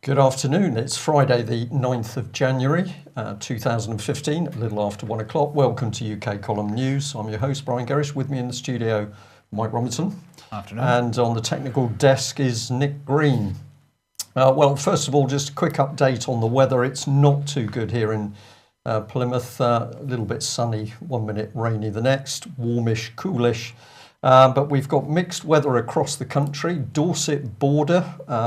Good afternoon. It's Friday the 9th of January 2015, a little after 1 o'clock. Welcome to UK Column News. I'm your host, Brian Gerrish. With me in the studio, Mike Robinson. Afternoon. And on the technical desk is Nick Green. Well, first of all, just a quick update on the weather. It's not too good here in Plymouth. A little bit sunny, 1 minute rainy the next, warmish, coolish. But we've got mixed weather across the country. Dorset border,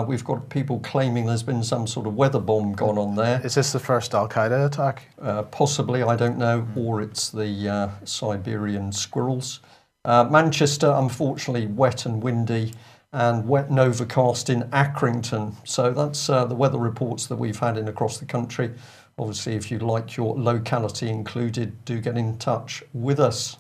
we've got people claiming there's been some sort of weather bomb gone on there. Is this the first Al-Qaeda attack? Possibly, I don't know, or it's the Siberian squirrels. Manchester, unfortunately, wet and windy, and wet and overcast in Accrington. So that's the weather reports that we've had in across the country. Obviously, if you'd like your locality included, do get in touch with us.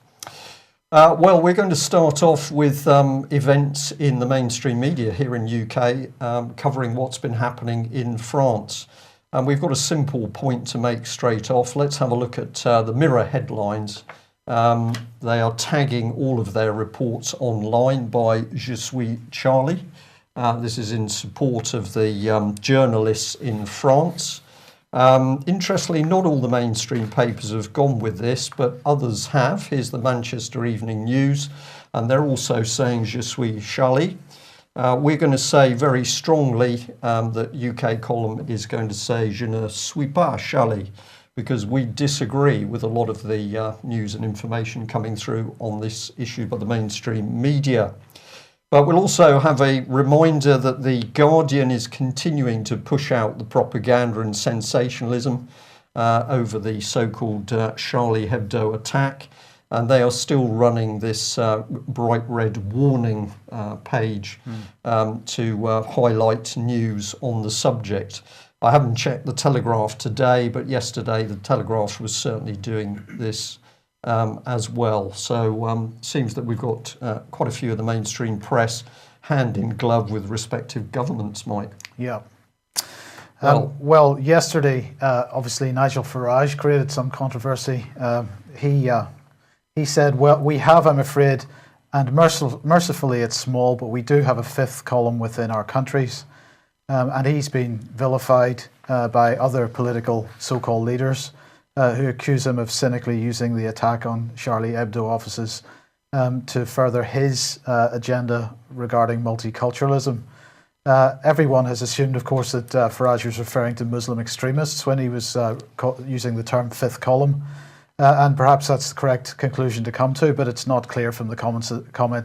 Well, we're going to start off with events in the mainstream media here in UK, covering what's been happening in France. And we've got a simple point to make straight off. Let's have a look at the Mirror headlines. They are tagging all of their reports online by Je suis Charlie. This is in support of the journalists in France. Interestingly, not all the mainstream papers have gone with this, but others have. Here's the Manchester Evening News, and they're also saying Je suis Charlie. We're going to say very strongly that UK Column is going to say Je ne suis pas Charlie, because we disagree with a lot of the news and information coming through on this issue by the mainstream media. But we'll also have a reminder that The Guardian is continuing to push out the propaganda and sensationalism over the so-called Charlie Hebdo attack. And they are still running this bright red warning page to highlight news on the subject. I haven't checked the Telegraph today, but yesterday the Telegraph was certainly doing this as well. So seems that we've got quite a few of the mainstream press hand in glove with respective governments, Mike. Yeah. Well, yesterday, obviously Nigel Farage created some controversy. He said, well, we have, I'm afraid, and mercifully it's small, but we do have a fifth column within our countries. And he's been vilified by other political so-called leaders who accuse him of cynically using the attack on Charlie Hebdo offices to further his agenda regarding multiculturalism. Everyone has assumed, of course, that Farage was referring to Muslim extremists when he was using the term fifth column. And perhaps that's the correct conclusion to come to, but it's not clear from the comments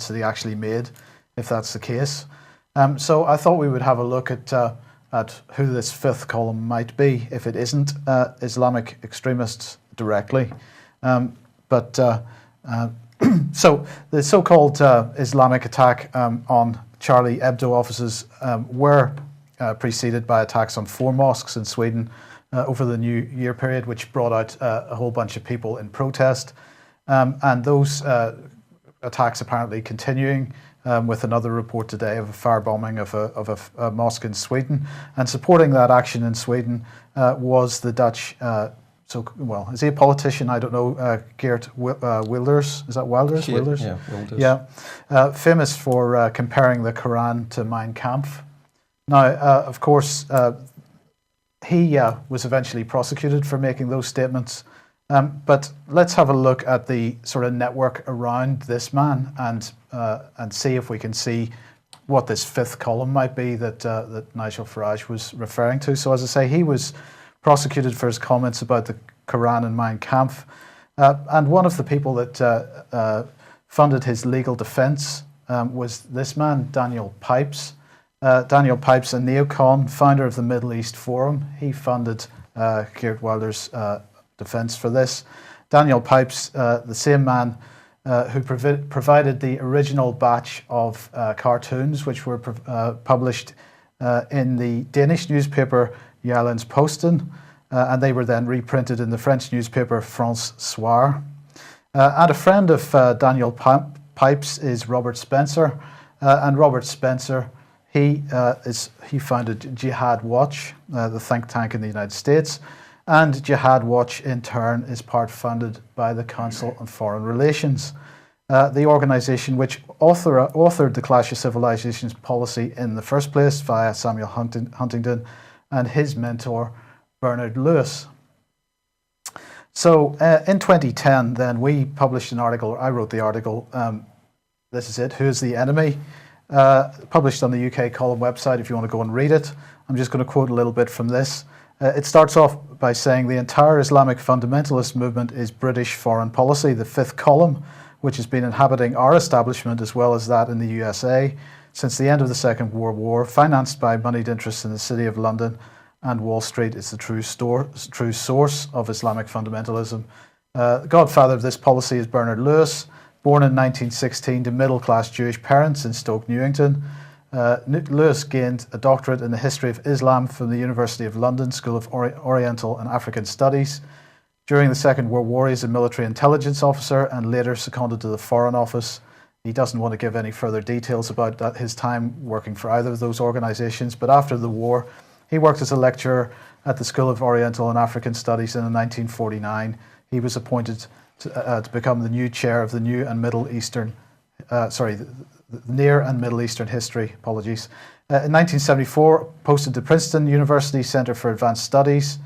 that he actually made, if that's the case. So I thought we would have a look at who this fifth column might be if it isn't Islamic extremists directly. So the so-called Islamic attack on Charlie Hebdo offices were preceded by attacks on 4 mosques in Sweden over the New Year period, which brought out a whole bunch of people in protest. And those attacks apparently continuing, with another report today of a firebombing of a mosque in Sweden. And supporting that action in Sweden was the Dutch, is he a politician? I don't know, Geert Wilders. Is that Wilders? Yeah, Wilders? yeah, Wilders. Yeah. Famous for comparing the Quran to Mein Kampf. Now, of course, he was eventually prosecuted for making those statements. But let's have a look at the sort of network around this man and see if we can see what this fifth column might be that Nigel Farage was referring to. So as I say, he was prosecuted for his comments about the Quran and Mein Kampf. And one of the people that funded his legal defense was this man, Daniel Pipes. Daniel Pipes, a neocon, founder of the Middle East Forum. He funded Geert Wilders' defense for this. Daniel Pipes, the same man who provided the original batch of cartoons which were published in the Danish newspaper Jyllands-Posten, and they were then reprinted in the French newspaper France Soir. And a friend of Daniel Pipes is Robert Spencer, and Robert Spencer, he founded Jihad Watch, the think tank in the United States. And Jihad Watch, in turn, is part funded by the Council on Foreign Relations, the organisation which authored the Clash of Civilizations policy in the first place via Samuel Huntington, and his mentor, Bernard Lewis. So in 2010, then we published an article, I wrote the article, this is it, Who's the Enemy? Published on the UK Column website if you want to go and read it. I'm just going to quote a little bit from this. It starts off by saying the entire Islamic fundamentalist movement is British foreign policy, the fifth column, which has been inhabiting our establishment as well as that in the USA since the end of the Second World War, financed by moneyed interests in the City of London, and Wall Street is the true source of Islamic fundamentalism. The godfather of this policy is Bernard Lewis, born in 1916 to middle-class Jewish parents in Stoke Newington. Lewis gained a doctorate in the history of Islam from the University of London School of Oriental and African Studies. During the Second World War, he was a military intelligence officer and later seconded to the Foreign Office. He doesn't want to give any further details about his time working for either of those organisations, but after the war, he worked as a lecturer at the School of Oriental and African Studies, and in 1949 he was appointed to become the new chair of the Near and Middle Eastern History. In 1974, posted to Princeton University Center for Advanced Studies,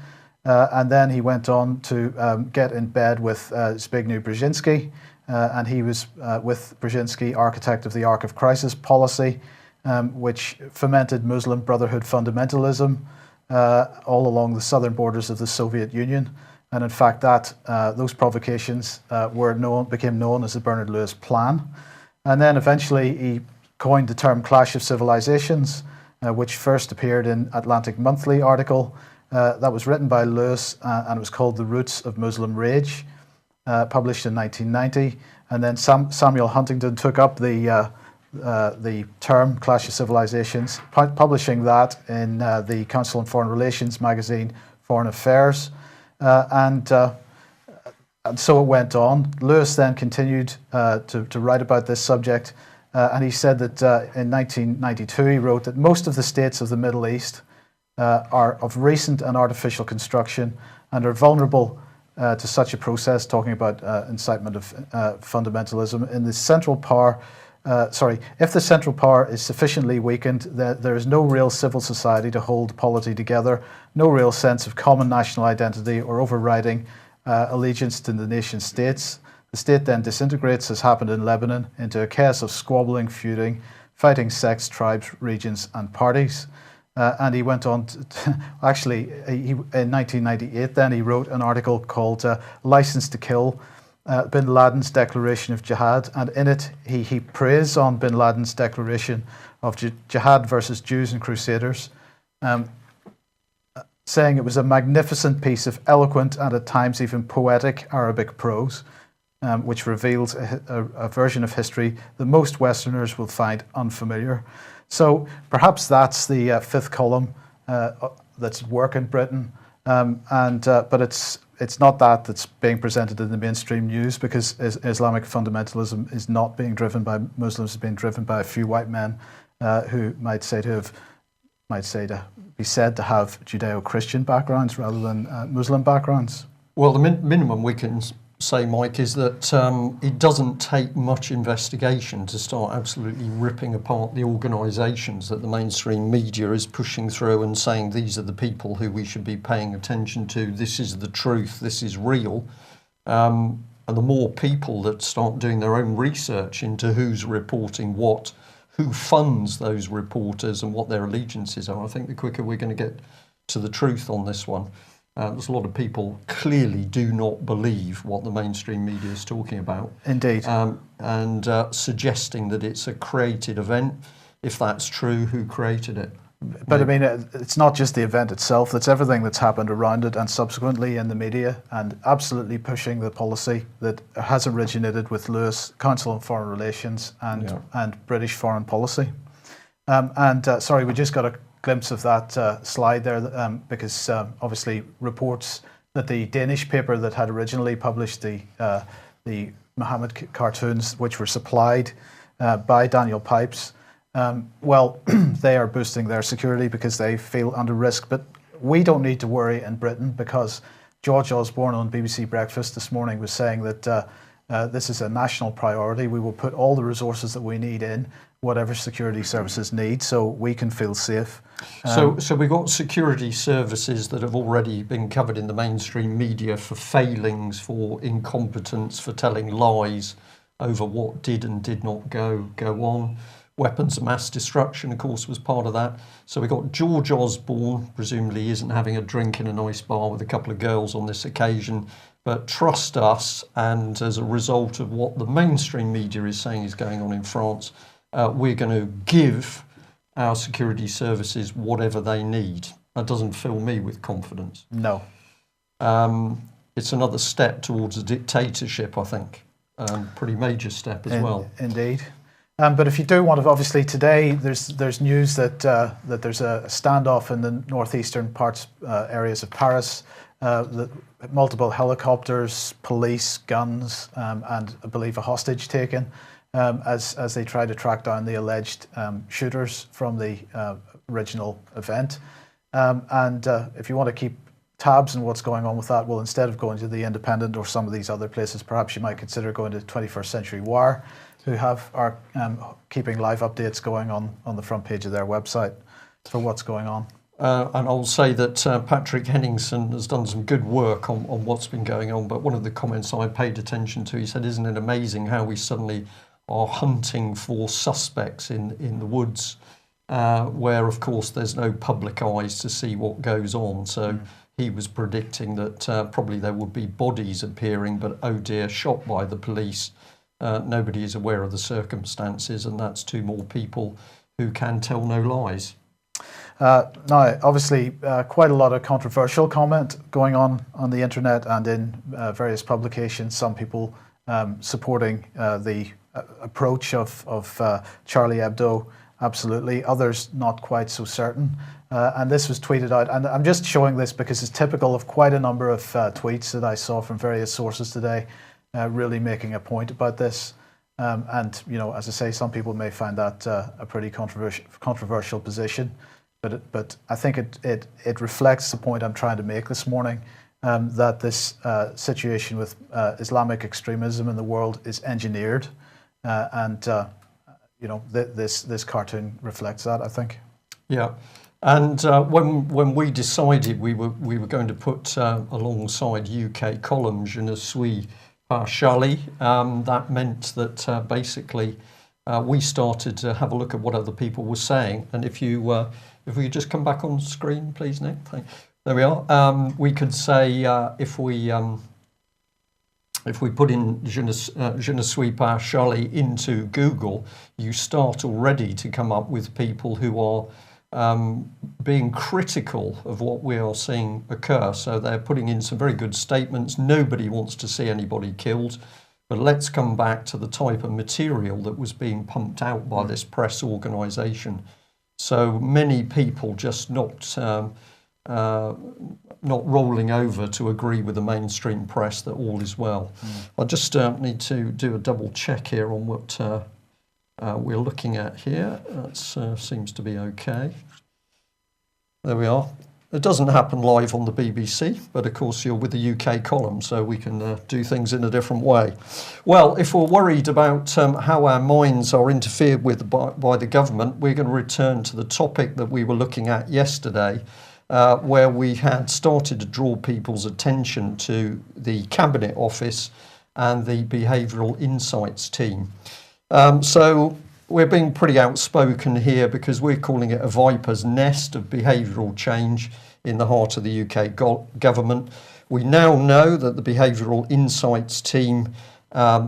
and then he went on to get in bed with Zbigniew Brzezinski, and he was with Brzezinski, architect of the Ark of Crisis policy, which fomented Muslim Brotherhood fundamentalism all along the southern borders of the Soviet Union. And in fact, those provocations became known as the Bernard Lewis Plan. And then eventually he coined the term Clash of Civilizations, which first appeared in Atlantic Monthly article that was written by Lewis, and it was called The Roots of Muslim Rage, published in 1990. And then Samuel Huntington took up the term Clash of Civilizations, publishing that in the Council on Foreign Relations magazine, Foreign Affairs. And so it went on. Lewis then continued to write about this subject, and he said that in 1992 he wrote that most of the states of the Middle East are of recent and artificial construction and are vulnerable to such a process, talking about incitement of fundamentalism. In the central power, if the central power is sufficiently weakened, there is no real civil society to hold the polity together, no real sense of common national identity or overriding allegiance to the nation states. The state then disintegrates, as happened in Lebanon, into a chaos of squabbling, feuding, fighting sects, tribes, regions, and parties. And he went on to in 1998 then he wrote an article called License to Kill, Bin Laden's Declaration of Jihad, and in it he prays on Bin Laden's declaration of jihad versus Jews and Crusaders, saying it was a magnificent piece of eloquent and at times even poetic Arabic prose, which reveals a version of history that most Westerners will find unfamiliar. So perhaps that's the fifth column that's work in Britain, but it's not that's being presented in the mainstream news, because Islamic fundamentalism is not being driven by Muslims, it's being driven by a few white men who might be said to have Judeo-Christian backgrounds rather than Muslim backgrounds. Well, the minimum we can say, Mike, is that it doesn't take much investigation to start absolutely ripping apart the organisations that the mainstream media is pushing through and saying these are the people who we should be paying attention to, this is the truth, this is real. And the more people that start doing their own research into who's reporting what, who funds those reporters and what their allegiances are, I think the quicker we're going to get to the truth on this one. There's a lot of people clearly do not believe what the mainstream media is talking about. Indeed. And suggesting that it's a created event. If that's true, who created it? But I mean, it's not just the event itself, it's everything that's happened around it and subsequently in the media, and absolutely pushing the policy that has originated with Lewis, Council on Foreign Relations and British foreign policy. Sorry, we just got a glimpse of that slide there because obviously reports that the Danish paper that had originally published the Muhammad cartoons, which were supplied by Daniel Pipes, they are boosting their security because they feel under risk. But we don't need to worry in Britain, because George Osborne on BBC Breakfast this morning was saying that This is a national priority. We will put all the resources that we need in whatever security services need so we can feel safe. So we've got security services that have already been covered in the mainstream media for failings, for incompetence, for telling lies over what did and did not go on. Weapons of mass destruction, of course, was part of that. So we got George Osborne, presumably isn't having a drink in a nice bar with a couple of girls on this occasion, but trust us, and as a result of what the mainstream media is saying is going on in France, we're going to give our security services whatever they need. That doesn't fill me with confidence. No. It's another step towards a dictatorship, I think. Pretty major step as well. Indeed. But if you do want to, obviously today there's news that that there's a standoff in the northeastern areas of Paris. Multiple helicopters, police, guns, and I believe a hostage taken as they try to track down the alleged shooters from the original event. And if you want to keep tabs on what's going on with that, well, instead of going to The Independent or some of these other places, perhaps you might consider going to 21st Century Wire, who are keeping live updates going on the front page of their website for what's going on. And I'll say that Patrick Henningsen has done some good work on what's been going on, but one of the comments I paid attention to, he said, isn't it amazing how we suddenly are hunting for suspects in the woods, where, of course, there's no public eyes to see what goes on. So he was predicting that probably there would be bodies appearing, but oh dear, shot by the police. Nobody is aware of the circumstances, and that's two more people who can tell no lies. Now, obviously, quite a lot of controversial comment going on the internet and in various publications. Some people supporting the approach of Charlie Hebdo, absolutely. Others not quite so certain. And this was tweeted out. And I'm just showing this because it's typical of quite a number of tweets that I saw from various sources today, really making a point about this. And, you know, as I say, some people may find that a pretty controversial position. But I think it reflects the point I'm trying to make this morning, that this situation with Islamic extremism in the world is engineered. You know, this cartoon reflects that, I think. Yeah. And when we decided we were going to put alongside UK column Je ne suis pas Charlie, that meant that basically we started to have a look at what other people were saying. And if we just come back on screen, please, Nick. There we are. We could say if we put in Je ne suis pas Charlie into Google, you start already to come up with people who are being critical of what we are seeing occur. So they're putting in some very good statements. Nobody wants to see anybody killed. But let's come back to the type of material that was being pumped out by this press organisation. So many people just not rolling over to agree with the mainstream press that all is well. I just need to do a double check here on what we're looking at here. That seems to be okay. There we are. It doesn't happen live on the BBC, but of course you're with the UK column, so we can do things in a different way. Well, if we're worried about how our minds are interfered with by the government, we're going to return to the topic that we were looking at yesterday, where we had started to draw people's attention to the Cabinet Office and the Behavioural Insights team. So we're being pretty outspoken here because we're calling it a viper's nest of behavioural change in the heart of the UK government. We now know that the Behavioural Insights team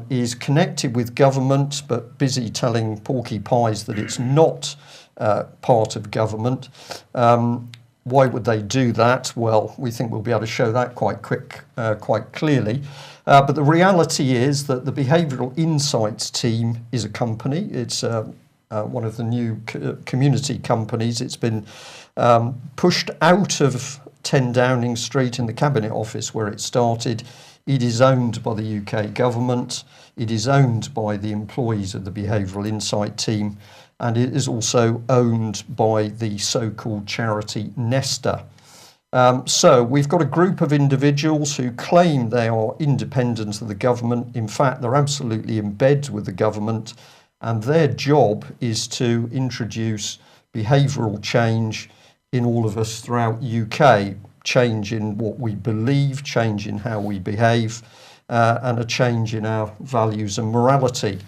is connected with government but busy telling porcupines that it's not part of government. Why would they do that? Well, we think we'll be able to show that quite clearly. But the reality is that the Behavioural Insights team is a company. It's one of the new community companies. It's been pushed out of 10 Downing Street in the Cabinet Office where it started. It is owned by the UK government. It is owned by the employees of the Behavioural Insight team. And it is also owned by the so-called charity Nesta. So we've got a group of individuals who claim they are independent of the government. In fact, they're absolutely in bed with the government, and their job is to introduce behavioural change in all of us throughout UK, change in what we believe, change in how we behave, and a change in our values and morality,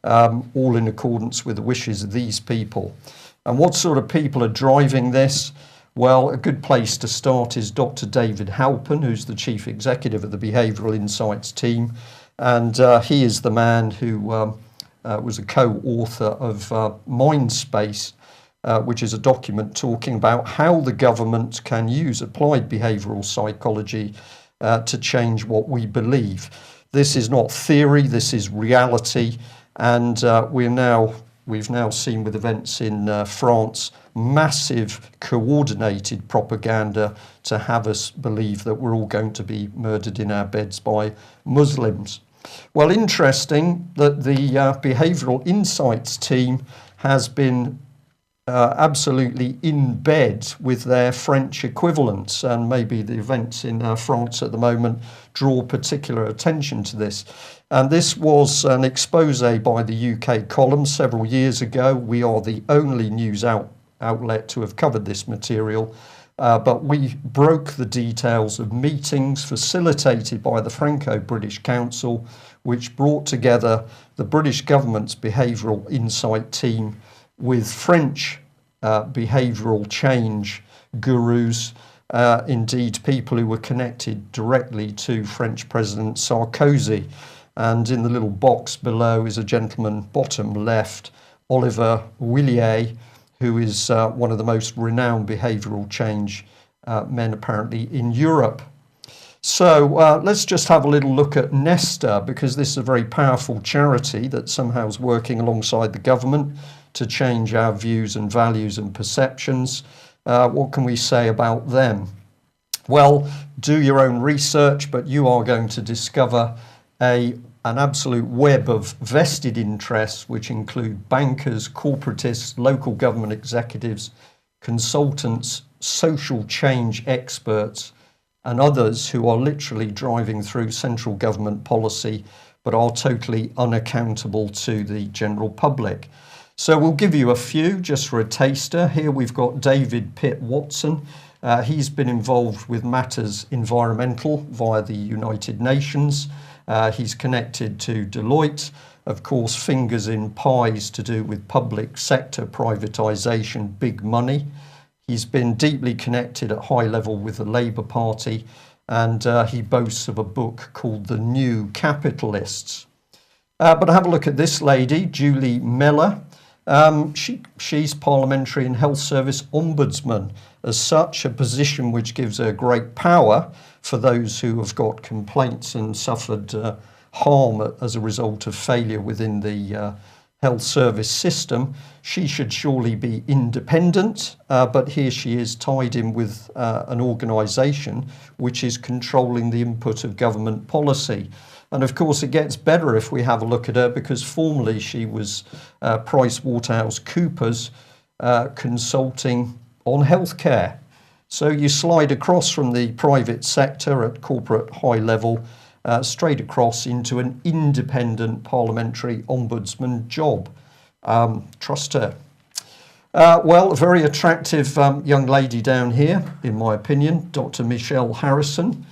all in accordance with the wishes of these people. And what sort of people are driving this? Well, a good place to start is Dr. David Halpern, who's the Chief Executive of the Behavioural Insights team, and he is the man who was a co-author of Mindspace, which is a document talking about how the government can use applied behavioural psychology to change what we believe. This is not theory, this is reality, and we've now seen with events in France massive coordinated propaganda to have us believe that we're all going to be murdered in our beds by Muslims. Well, interesting that the Behavioural Insights team has been absolutely in bed with their French equivalents, and maybe the events in France at the moment draw particular attention to this. And this was an expose by the UK column several years ago. We are the only news outlet to have covered this material, but we broke the details of meetings facilitated by the Franco-British Council, which brought together the British government's behavioural insight team with French behavioural change gurus, indeed people who were connected directly to French President Sarkozy. And in the little box below is a gentleman, bottom left, Oliver Willier, who is one of the most renowned behavioural change men apparently in Europe. So let's just have a little look at Nesta, because this is a very powerful charity that somehow is working alongside the government to change our views and values and perceptions. What can we say about them? Well, do your own research, but you are going to discover an absolute web of vested interests, which include bankers, corporatists, local government executives, consultants, social change experts, and others who are literally driving through central government policy but are totally unaccountable to the general public. So we'll give you a few just for a taster. Here we've got David Pitt Watson. He's been involved with matters environmental via the United Nations. He's connected to Deloitte, of course, fingers in pies to do with public sector privatisation, big money. He's been deeply connected at high level with the Labour Party, and he boasts of a book called The New Capitalists. But have a look at this lady, Julie Mellor. She's Parliamentary and Health Service Ombudsman. As such, a position which gives her great power for those who have got complaints and suffered harm as a result of failure within the health service system. She should surely be independent, but here she is tied in with an organisation which is controlling the input of government policy. And of course it gets better if we have a look at her, because formerly she was PricewaterhouseCoopers consulting on healthcare. So you slide across from the private sector at corporate high level straight across into an independent parliamentary ombudsman job. Trust her. Well, a very attractive young lady down here, in my opinion, Dr. Michelle Harrison.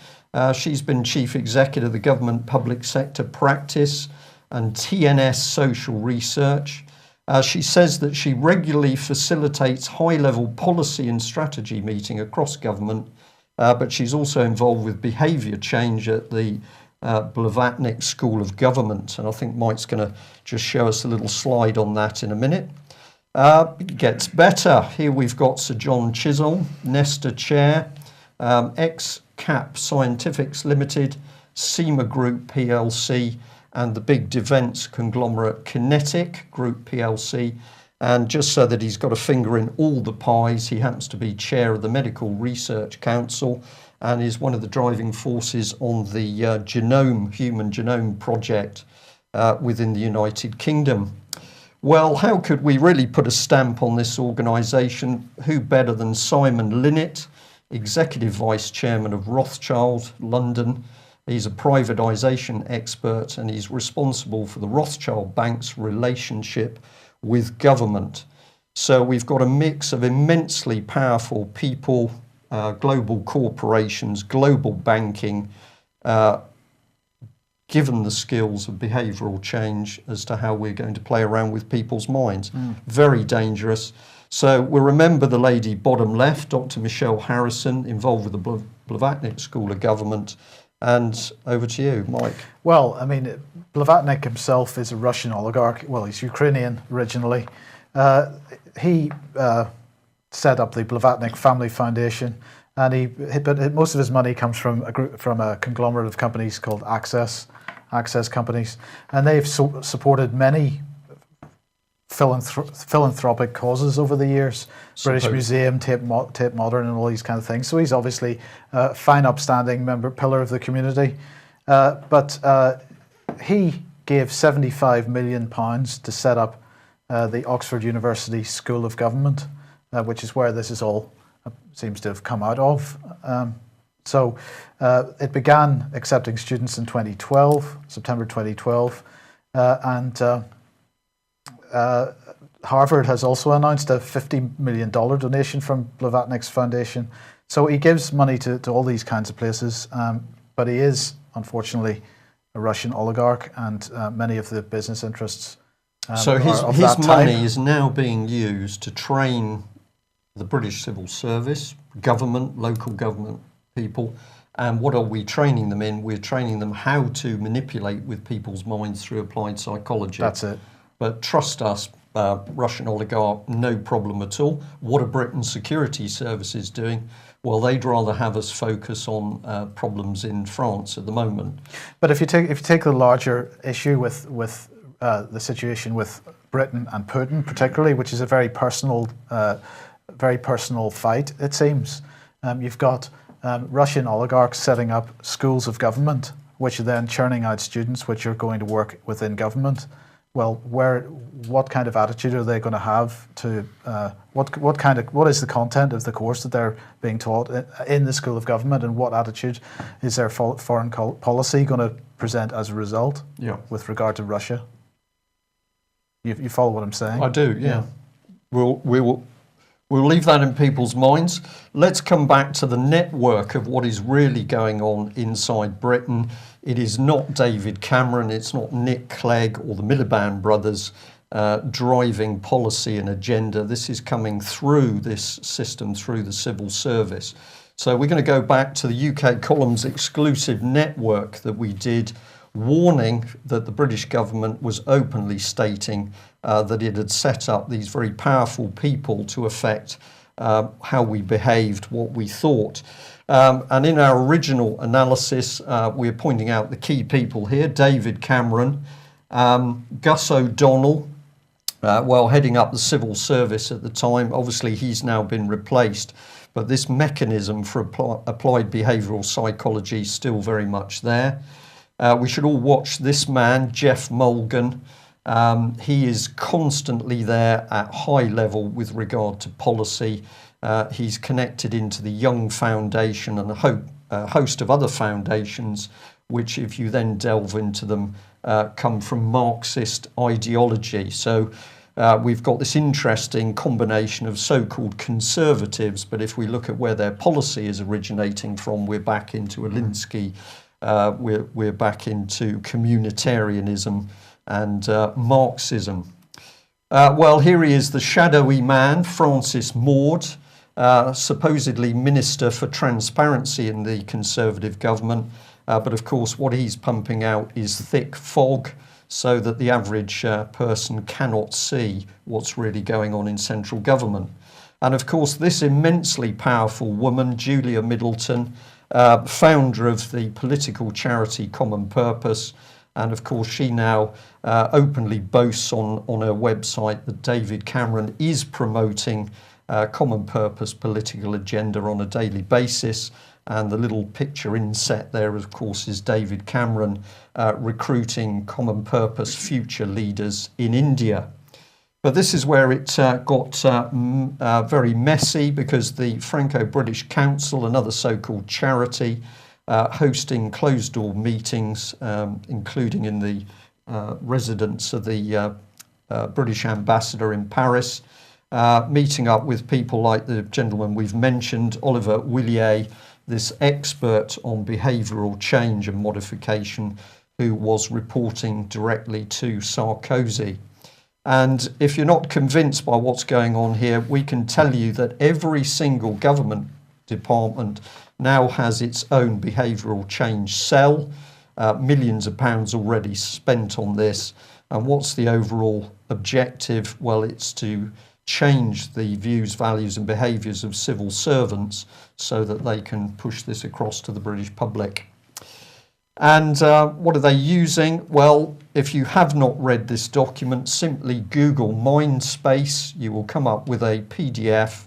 She's been Chief Executive of the Government Public Sector Practice and TNS Social Research. She says that she regularly facilitates high-level policy and strategy meeting across government, but she's also involved with behaviour change at the Blavatnik School of Government, and I think Mike's going to just show us a little slide on that in a minute. It gets better. Here we've got Sir John Chisholm, Nesta Chair, ex-CAP Scientifics Limited, SEMA Group PLC, and the big defence conglomerate Kinetic Group PLC. And just so that he's got a finger in all the pies, he happens to be chair of the Medical Research Council and is one of the driving forces on the Human Genome Project within the United Kingdom. Well, how could we really put a stamp on this organisation? Who better than Simon Linnett? Executive Vice Chairman of Rothschild, London. He's a privatisation expert and he's responsible for the Rothschild Bank's relationship with government. So we've got a mix of immensely powerful people, global corporations, global banking, given the skills of behavioural change as to how we're going to play around with people's minds. Very dangerous. So we'll remember the lady bottom left, Dr. Michelle Harrison, involved with the Blavatnik School of Government. And over to you, Mike. Well, I mean, Blavatnik himself is a Russian oligarch. Well, he's Ukrainian originally. He set up the Blavatnik Family Foundation, and but most of his money comes from a conglomerate of companies called Access companies, and they've supported many philanthropic causes over the years. British Museum, Tate Modern, and all these kind of things. So he's obviously a fine, upstanding pillar of the community. But he gave £75 million to set up the Oxford University School of Government, which is where this is all seems to have come out of. So it began accepting students in 2012, September 2012, and Harvard has also announced a $50 million donation from Blavatnik's foundation. So he gives money to all these kinds of places, but he is, unfortunately, a Russian oligarch, and many of the business interests so his money is now being used to train the British civil service, government, local government people. And what are we training them in? We're training them how to manipulate with people's minds through applied psychology. That's it. But trust us, Russian oligarch, no problem at all. What are Britain's security services doing? Well, they'd rather have us focus on problems in France at the moment. But if you take the larger issue with the situation with Britain and Putin, particularly, which is a very personal fight, it seems. You've got Russian oligarchs setting up schools of government, which are then churning out students which are going to work within government. Well, what kind of attitude are they going to have to what is the content of the course that they're being taught in the School of Government, and what attitude is their foreign policy going to present as a result? Yeah. With regard to Russia. You follow what I'm saying? I do. Yeah. We'll leave that in people's minds. Let's come back to the network of what is really going on inside Britain. It is not David Cameron, it's not Nick Clegg or the Miliband brothers driving policy and agenda. This is coming through this system, through the civil service. So we're going to go back to the UK Columns exclusive network that we did, warning that the British government was openly stating that it had set up these very powerful people to affect how we behaved, what we thought. And in our original analysis, we're pointing out the key people here: David Cameron, Gus O'Donnell, heading up the civil service at the time. Obviously, he's now been replaced, but this mechanism for applied behavioural psychology is still very much there. We should all watch this man, Jeff Mulgan. He is constantly there at high level with regard to policy. He's connected into the Young Foundation and a host of other foundations, which, if you then delve into them, come from Marxist ideology. So we've got this interesting combination of so-called conservatives, but if we look at where their policy is originating from, we're back into Alinsky. We're back into communitarianism and Marxism. Here he is, the shadowy man, Francis Maude, supposedly Minister for Transparency in the Conservative government. But of course, what he's pumping out is thick fog so that the average person cannot see what's really going on in central government. And of course, this immensely powerful woman, Julia Middleton, founder of the political charity Common Purpose, and of course she now openly boasts on her website that David Cameron is promoting Common Purpose political agenda on a daily basis. And the little picture inset there, of course, is David Cameron recruiting Common Purpose future leaders in India. But this is where it got very messy, because the Franco-British Council, another so-called charity, hosting closed-door meetings, including in the residence of the British ambassador in Paris, meeting up with people like the gentleman we've mentioned, Oliver Willier, this expert on behavioural change and modification, who was reporting directly to Sarkozy. And if you're not convinced by what's going on here, we can tell you that every single government department now has its own behavioural change cell. Millions of pounds already spent on this. And what's the overall objective? Well, it's to change the views, values and behaviours of civil servants so that they can push this across to the British public. And what are they using? Well, if you have not read this document, simply Google Mindspace. You will come up with a PDF.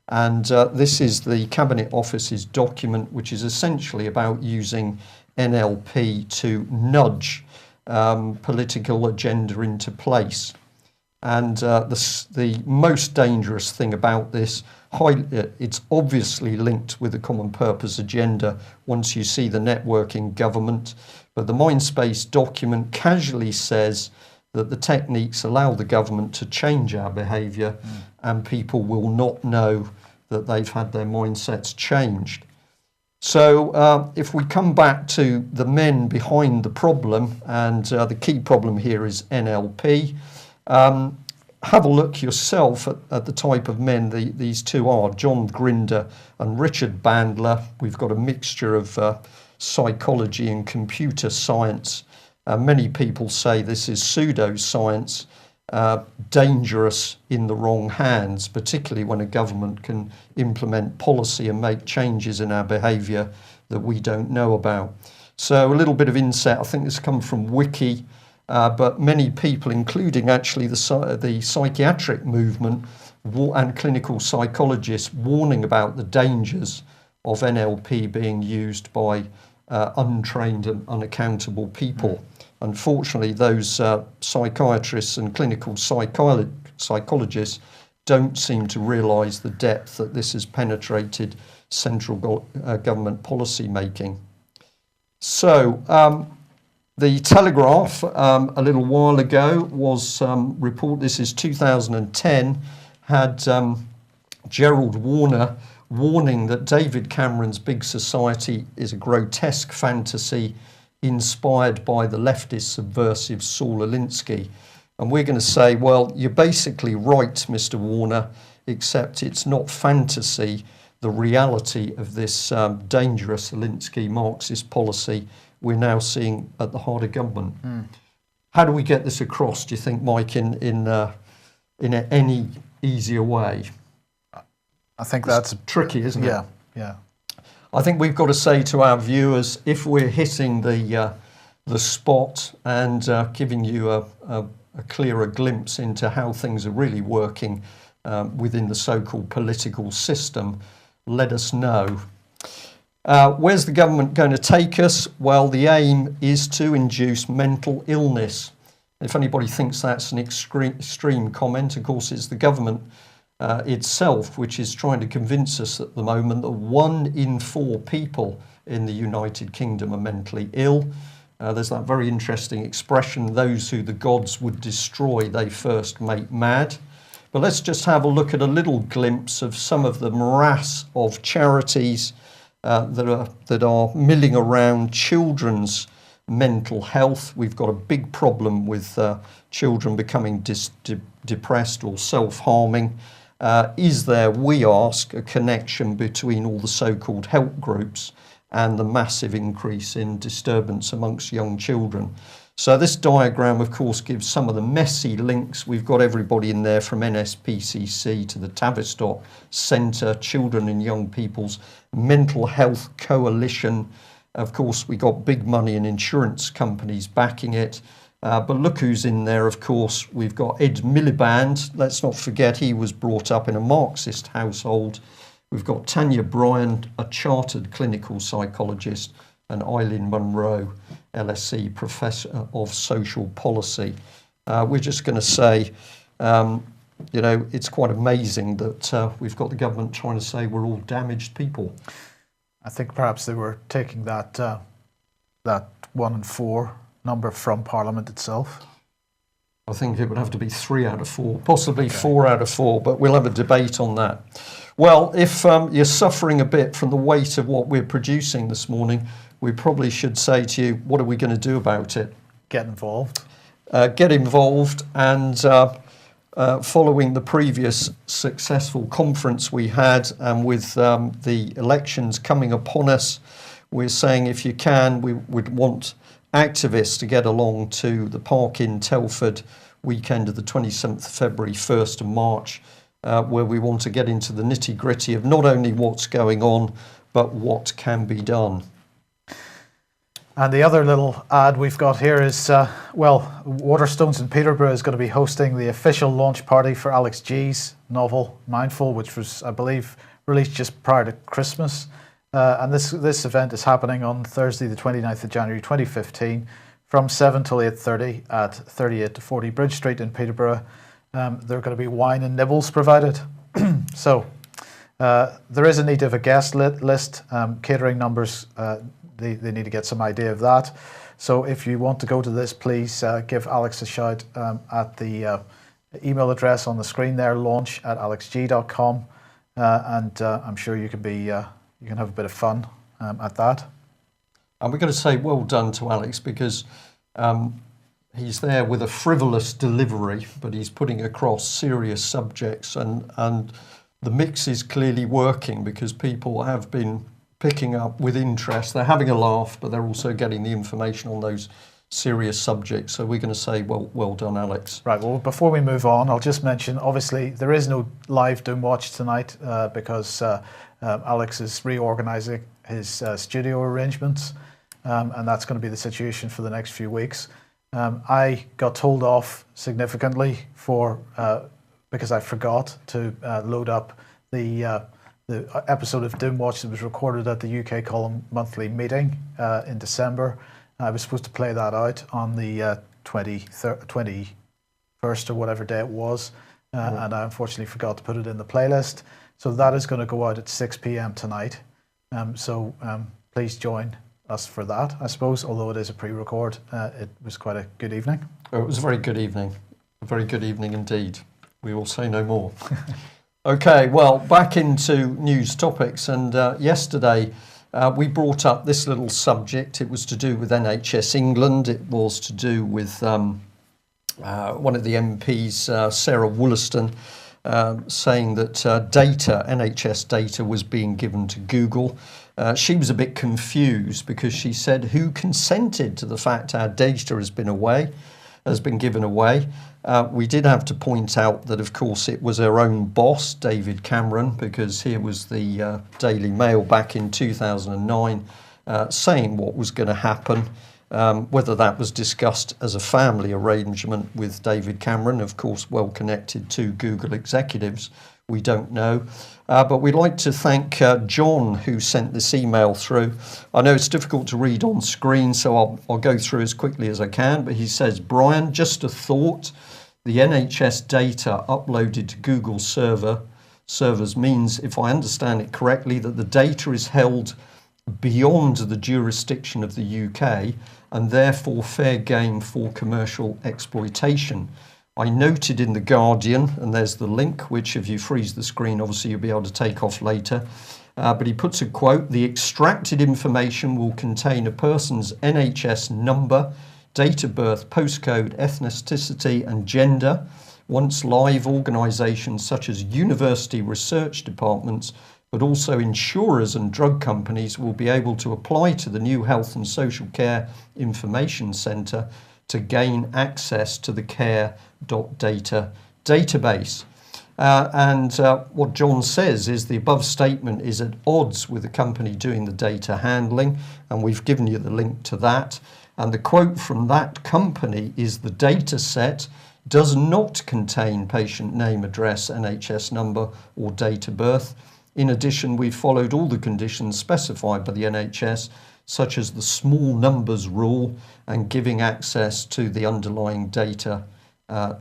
And this is the Cabinet Office's document, which is essentially about using NLP to nudge political agenda into place. And the most dangerous thing about this, it's obviously linked with the common purpose agenda once you see the networking government. But the Mindspace document casually says that the techniques allow the government to change our behaviour, and people will not know that they've had their mindsets changed. So if we come back to the men behind the problem, and the key problem here is NLP, have a look yourself at the type of men these two are, John Grinder and Richard Bandler. We've got a mixture of psychology and computer science. Many people say this is pseudoscience, dangerous in the wrong hands, particularly when a government can implement policy and make changes in our behaviour that we don't know about. So a little bit of insight, I think this comes from Wiki, but many people, including actually the psychiatric movement and clinical psychologists, warning about the dangers of NLP being used by untrained and unaccountable people. Unfortunately, those psychiatrists and clinical psychologists don't seem to realise the depth that this has penetrated central government policy making. So the Telegraph a little while ago was report, this is 2010, had Gerald Warner warning that David Cameron's Big Society is a grotesque fantasy inspired by the leftist subversive Saul Alinsky. And we're going to say, well, you're basically right, Mr. Warner, except it's not fantasy, the reality of this dangerous Alinsky Marxist policy we're now seeing at the heart of government. How do we get this across, do you think, Mike, in any easier way? I think that's tricky, isn't it? Yeah. I think we've got to say to our viewers, if we're hitting the spot and giving you a clearer glimpse into how things are really working within the so-called political system, let us know. Where's the government going to take us? Well, the aim is to induce mental illness. If anybody thinks that's an extreme comment, of course, it's the government itself which is trying to convince us at the moment that 1 in 4 people in the United Kingdom are mentally ill. There's that very interesting expression, those who the gods would destroy, they first make mad. But let's just have a look at a little glimpse of some of the morass of charities that are milling around children's mental health. We've got a big problem with children becoming depressed or self-harming. Is there, we ask, a connection between all the so-called help groups and the massive increase in disturbance amongst young children? So this diagram, of course, gives some of the messy links. We've got everybody in there from NSPCC to the Tavistock Centre, Children and Young People's Mental Health Coalition. Of course, we got big money and insurance companies backing it. But look who's in there, of course. We've got Ed Miliband. Let's not forget he was brought up in a Marxist household. We've got Tanya Bryan, a chartered clinical psychologist, and Eileen Munro, LSE Professor of Social Policy. We're just going to say It's quite amazing that we've got the government trying to say we're all damaged people. I think perhaps they were taking that 1 in 4 number from Parliament itself. I think it would have to be 3 out of 4, possibly 4 out of 4, but we'll have a debate on that. Well, if you're suffering a bit from the weight of what we're producing this morning, we probably should say to you, what are we going to do about it? Get involved. Get involved, and following the previous successful conference we had, and with the elections coming upon us, we're saying if you can, we would want activists to get along to the park in Telford weekend of the 27th of February, 1st of March, where we want to get into the nitty-gritty of not only what's going on, but what can be done. And the other little ad we've got here is, Waterstones in Peterborough is going to be hosting the official launch party for Alex G's novel, Mindful, which was, I believe, released just prior to Christmas. And this event is happening on Thursday, the 29th of January 2015, from 7 till 8:30 at 38 to 40 Bridge Street in Peterborough. There are going to be wine and nibbles provided. So there is a need of a guest list, catering numbers. They need to get some idea of that. So if you want to go to this, please give Alex a shout at the email address on the screen there, launch@alexg.com, and I'm sure you can have a bit of fun at that. And we're going to say well done to Alex, because he's there with a frivolous delivery, but he's putting across serious subjects, and the mix is clearly working, because people have been picking up with interest. They're having a laugh, but they're also getting the information on those serious subjects. So we're going to say, well done, Alex. Right, well, before we move on, I'll just mention, obviously, there is no live Doomwatch tonight because Alex is reorganising his studio arrangements, and that's going to be the situation for the next few weeks. I got told off significantly because I forgot to load up the episode of Doomwatch that was recorded at the UK Column monthly meeting in December. I was supposed to play that out on the 21st or whatever day it was, and I unfortunately forgot to put it in the playlist. So that is going to go out at 6 p.m. tonight. So please join us for that, I suppose, although it is a pre-record. It was quite a good evening. Oh, it was a very good evening. A very good evening indeed. We will say no more. Okay, well, back into news topics, and yesterday we brought up this little subject. It was to do with NHS England. It was to do with one of the MPs, Sarah Wollaston, saying that NHS data was being given to Google. She was a bit confused because she said, who consented to the fact our data has been given away? We did have to point out that, of course, it was her own boss, David Cameron, because here was the Daily Mail back in 2009 saying what was going to happen. Whether that was discussed as a family arrangement with David Cameron, of course, well connected to Google executives, we don't know. But we'd like to thank John, who sent this email through. I know it's difficult to read on screen, so I'll go through as quickly as I can. But he says, Brian, just a thought. The NHS data uploaded to Google servers means, if I understand it correctly, that the data is held beyond the jurisdiction of the UK and therefore fair game for commercial exploitation. I noted in The Guardian, and there's the link, which if you freeze the screen, obviously you'll be able to take off later. But he puts a quote, the extracted information will contain a person's NHS number, date of birth, postcode, ethnicity and gender. Once live, organisations such as university research departments, but also insurers and drug companies will be able to apply to the new Health and Social Care Information Centre to gain access to the care.data database. And what John says is the above statement is at odds with the company doing the data handling, and we've given you the link to that. And the quote from that company is the data set does not contain patient name, address, NHS number or date of birth. In addition, we've followed all the conditions specified by the NHS, such as the small numbers rule and giving access to the underlying data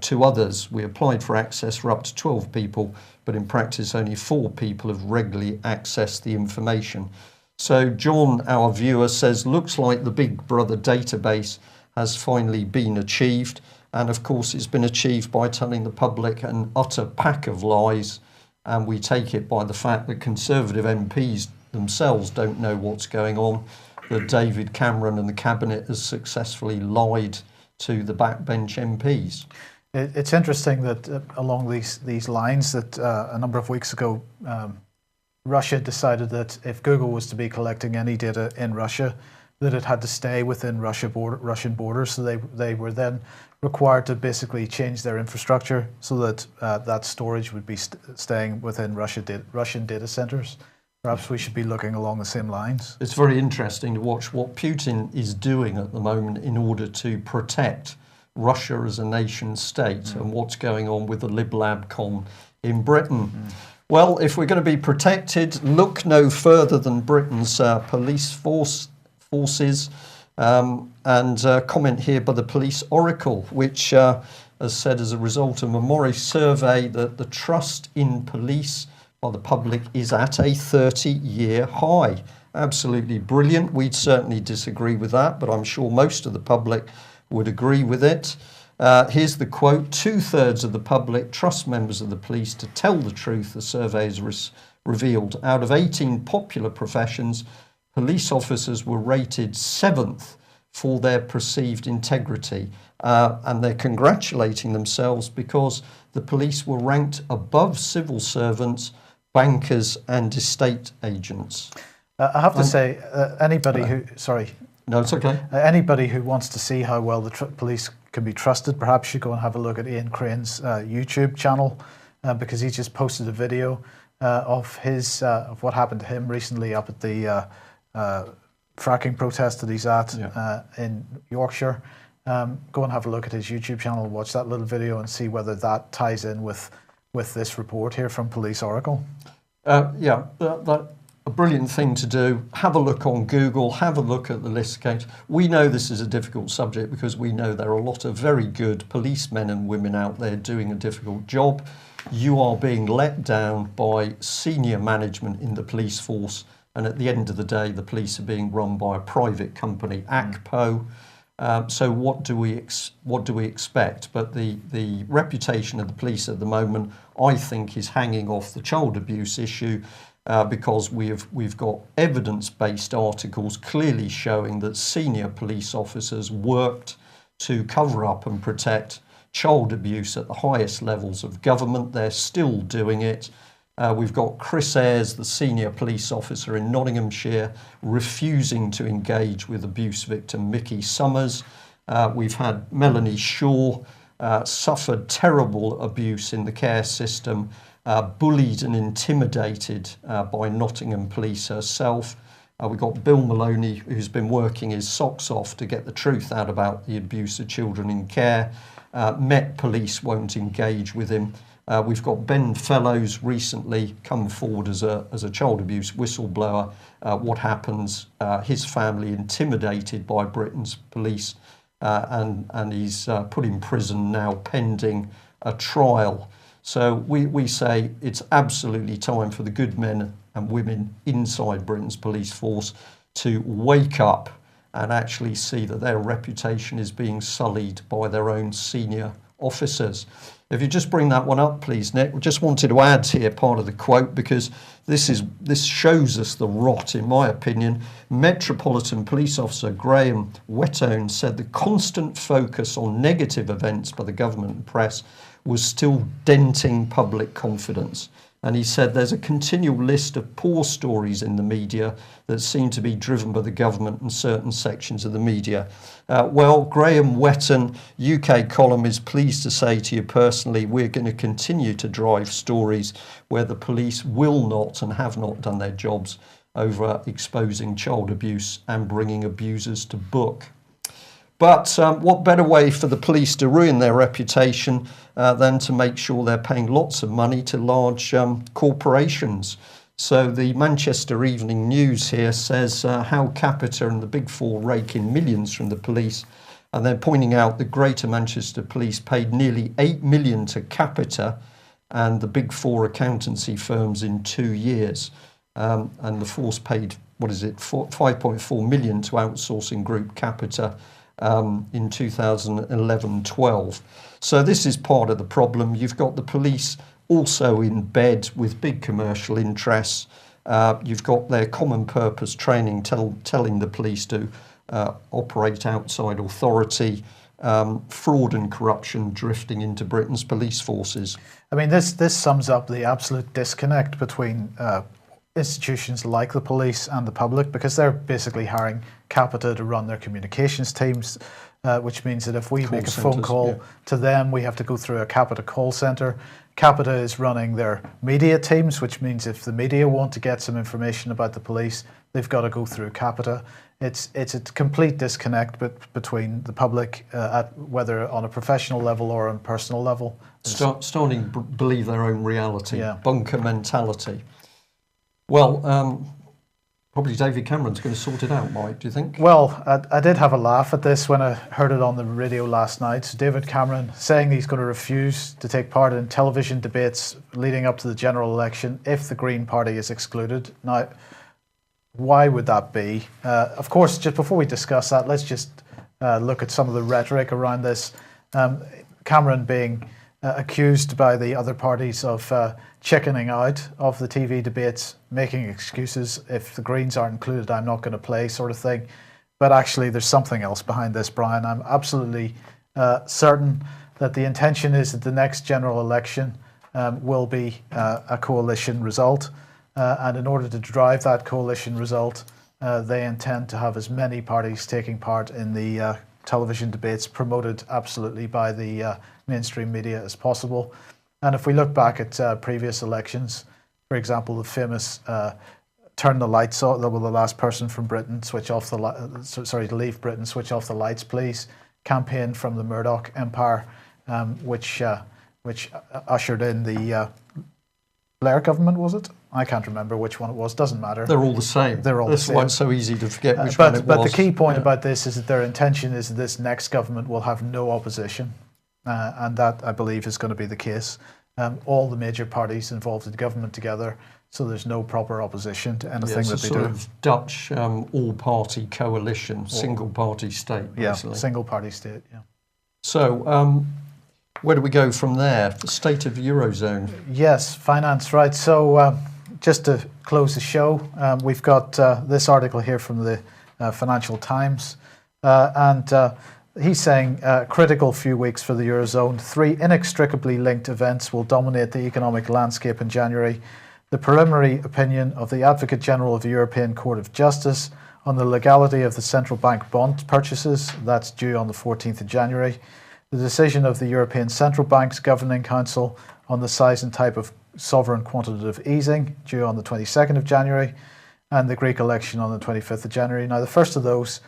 to others. We applied for access for up to 12 people, but in practice only 4 people have regularly accessed the information. So John, our viewer, says, looks like the Big Brother database has finally been achieved. And of course, it's been achieved by telling the public an utter pack of lies. And we take it by the fact that Conservative MPs themselves don't know what's going on, that David Cameron and the Cabinet has successfully lied to the backbench MPs. It's interesting that along these lines that a number of weeks ago, Russia decided that if Google was to be collecting any data in Russia, that it had to stay within Russian borders. So they were then required to basically change their infrastructure so that that storage would be staying within Russian data centers. Perhaps we should be looking along the same lines. It's very interesting to watch what Putin is doing at the moment in order to protect Russia as a nation state and what's going on with the LibLabCon in Britain. Well, if we're going to be protected, look no further than Britain's police forces. And comment here by the Police Oracle, which has said as a result of a Morris survey that the trust in police by the public is at a 30-year high. Absolutely brilliant. We'd certainly disagree with that, but I'm sure most of the public would agree with it. Here's the quote: 2/3 of the public trust members of the police to tell the truth, the survey has revealed. Out of 18 popular professions, police officers were rated 7th for their perceived integrity. And they're congratulating themselves because the police were ranked above civil servants, bankers and estate agents. I have to say, anybody who... Sorry. No, it's okay. Anybody who wants to see how well the police can be trusted, perhaps should go and have a look at Ian Crane's YouTube channel, because he just posted a video of what happened to him recently up at the fracking protest that he's at in Yorkshire. Go and have a look at his YouTube channel, watch that little video and see whether that ties in with this report here from Police Oracle. A brilliant thing to do. Have a look on Google, have a look at the list accounts. We know this is a difficult subject because we know there are a lot of very good policemen and women out there doing a difficult job. You are being let down by senior management in the police force, and at the end of the day, the police are being run by a private company, ACPO. So what do we expect? But the reputation of the police at the moment, I think, is hanging off the child abuse issue. Because we've got evidence-based articles clearly showing that senior police officers worked to cover up and protect child abuse at the highest levels of government. They're still doing it. We've got Chris Ayres, the senior police officer in Nottinghamshire, refusing to engage with abuse victim Mickey Summers. We've had Melanie Shaw, suffered terrible abuse in the care system, bullied and intimidated by Nottingham Police herself. We've got Bill Maloney, who's been working his socks off to get the truth out about the abuse of children in care. Met Police won't engage with him. We've got Ben Fellows recently come forward as a child abuse whistleblower. What happens? His family intimidated by Britain's police, and he's put in prison now pending a trial. So we say it's absolutely time for the good men and women inside Britain's police force to wake up and actually see that their reputation is being sullied by their own senior officers. If you just bring that one up, please, Nick. We just wanted to add here part of the quote because this shows us the rot, in my opinion. Metropolitan Police Officer Graham Whettone said the constant focus on negative events by the government and press was still denting public confidence. And he said there's a continual list of poor stories in the media that seem to be driven by the government and certain sections of the media. Well, Graham Whettone, UK column, is pleased to say to you personally, we're going to continue to drive stories where the police will not and have not done their jobs over exposing child abuse and bringing abusers to book. But what better way for the police to ruin their reputation than to make sure they're paying lots of money to large corporations? So the Manchester Evening News here says how Capita and the Big Four rake in millions from the police And they're pointing out the Greater Manchester Police paid nearly 8 million to Capita and the big four accountancy firms in 2 years. And the force paid, 5.4 million to outsourcing group Capita in 2011-12. So this is part of the problem. You've got the police also in bed with big commercial interests. You've got their common purpose training telling the police to operate outside authority, fraud and corruption drifting into Britain's police forces. I mean, this sums up the absolute disconnect between institutions like the police and the public, because they're basically hiring Capita to run their communications teams, which means that if we make a phone call to them, we have to go through a Capita call centre. Capita is running their media teams, which means if the media want to get some information about the police, they've got to go through Capita. It's a complete disconnect between the public, whether on a professional level or on a personal level. Starting to believe their own reality, Yeah. bunker mentality. Well, probably David Cameron's going to sort it out, Mike, do you think? Well, I did have a laugh at this when I heard it on the radio last night. So David Cameron saying he's going to refuse to take part in television debates leading up to the general election if the Green Party is excluded. Now, why would that be? Of course, just before we discuss that, let's just look at some of the rhetoric around this. Cameron being accused by the other parties of chickening out of the TV debates, making excuses. If the Greens aren't included, I'm not going to play, sort of thing. But actually, there's something else behind this, Brian. I'm absolutely certain that the intention is that the next general election will be a coalition result. And in order to drive that coalition result, they intend to have as many parties taking part in the television debates promoted absolutely by the mainstream media as possible. And if we look back at previous elections, for example, the famous turn the lights off, the last person from Britain, leave Britain, switch off the lights, please, campaign from the Murdoch empire, which ushered in the Blair government, was it? I can't remember which one it was. Doesn't matter. They're all the same. They're all the same. That's why it's so easy to forget which one it was. But the key point about this is that their intention is that this next government will have no opposition. And that, I believe, is going to be the case. All the major parties involved in government together, so there's no proper opposition to anything that they do. Sort of Dutch all-party coalition, single-party state, basically. Yeah, single-party state, yeah. So, where do we go from there? The state of the Eurozone. Yes, finance, right. So, just to close the show, we've got this article here from the Financial Times, and he's saying critical few weeks for the Eurozone. 3 inextricably linked events will dominate the economic landscape in January. The preliminary opinion of the Advocate General of the European Court of Justice on the legality of the central bank bond purchases, that's due on the 14th of January. The decision of the European Central Bank's Governing Council on the size and type of sovereign quantitative easing, due on the 22nd of January, and the Greek election on the 25th of January. Now, the first of those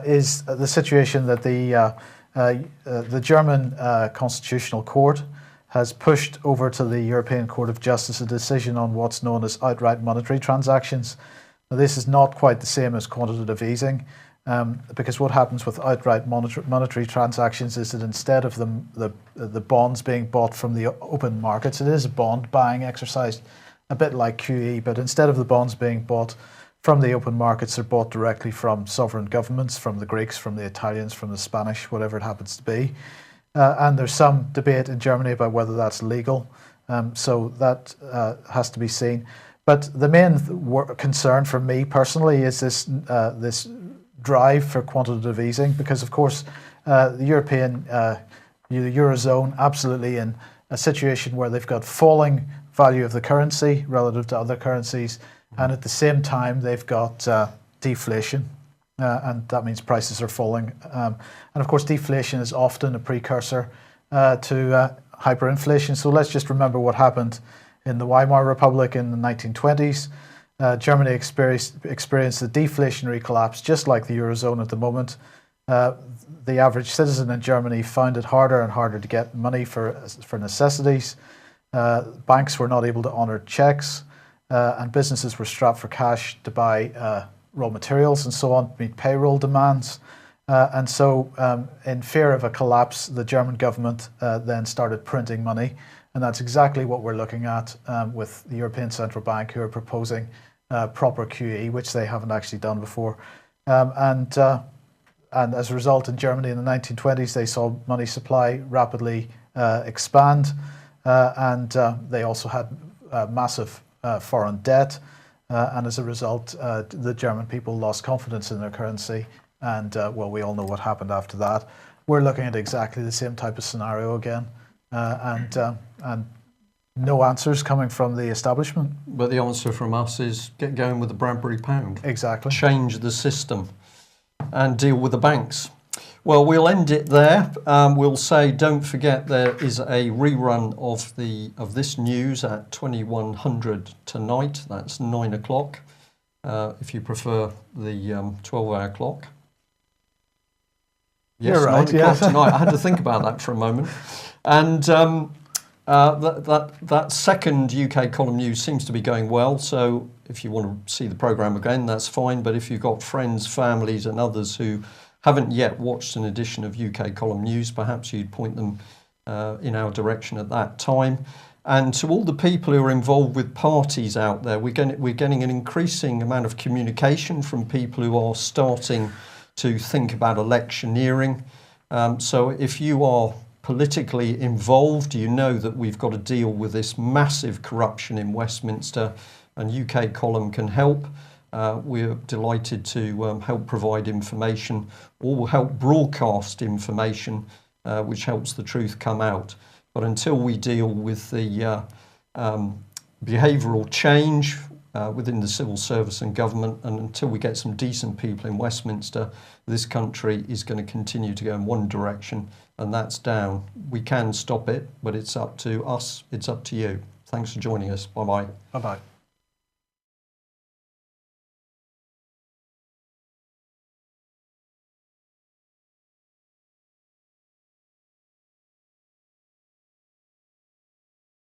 is the situation that the German Constitutional Court has pushed over to the European Court of Justice a decision on what's known as outright monetary transactions. Now, this is not quite the same as quantitative easing, because what happens with outright monetary transactions is that instead of the bonds being bought from the open markets, it is a bond buying exercise, a bit like QE, but instead of the bonds being bought from the open markets, they're bought directly from sovereign governments, from the Greeks, from the Italians, from the Spanish, whatever it happens to be. And there's some debate in Germany about whether that's legal. So that has to be seen. But the main concern for me personally is this drive for quantitative easing, because of course the Eurozone absolutely in a situation where they've got falling value of the currency relative to other currencies, and at the same time they've got deflation, and that means prices are falling. And of course deflation is often a precursor to hyperinflation. So let's just remember what happened in the Weimar Republic in the 1920s. Germany experienced a deflationary collapse, just like the Eurozone at the moment. The average citizen in Germany found it harder and harder to get money for necessities. Banks were not able to honour checks, and businesses were strapped for cash to buy raw materials and so on, to meet payroll demands. And so, in fear of a collapse, the German government then started printing money. And that's exactly what we're looking at with the European Central Bank, who are proposing proper QE, which they haven't actually done before. And as a result, in Germany in the 1920s, they saw money supply rapidly expand. And they also had massive foreign debt. And as a result, the German people lost confidence in their currency. And, well, we all know what happened after that. We're looking at exactly the same type of scenario again. And no answers coming from the establishment. But the answer from us is get going with the Bradbury pound. Exactly. Change the system and deal with the banks. Well, we'll end it there. We'll say don't forget there is a rerun of this news at 2100 tonight. That's 9 o'clock. If you prefer the 12-hour clock. Yes, you're right, 9 o'clock tonight. I had to think about that for a moment. And that second UK column news seems to be going well. So if you want to see the programme again, that's fine. But if you've got friends, families and others who haven't yet watched an edition of UK column news, perhaps you'd point them in our direction at that time. And to all the people who are involved with parties out there, we're getting an increasing amount of communication from people who are starting to think about electioneering. So if you are politically involved, you know that we've got to deal with this massive corruption in Westminster, and UK Column can help. We're delighted to help provide information or help broadcast information which helps the truth come out. But until we deal with the behavioural change within the civil service and government, and until we get some decent people in Westminster, this country is going to continue to go in one direction, and that's down. We can stop it, but it's up to us, it's up to you. Thanks for joining us. Bye-bye. Bye-bye.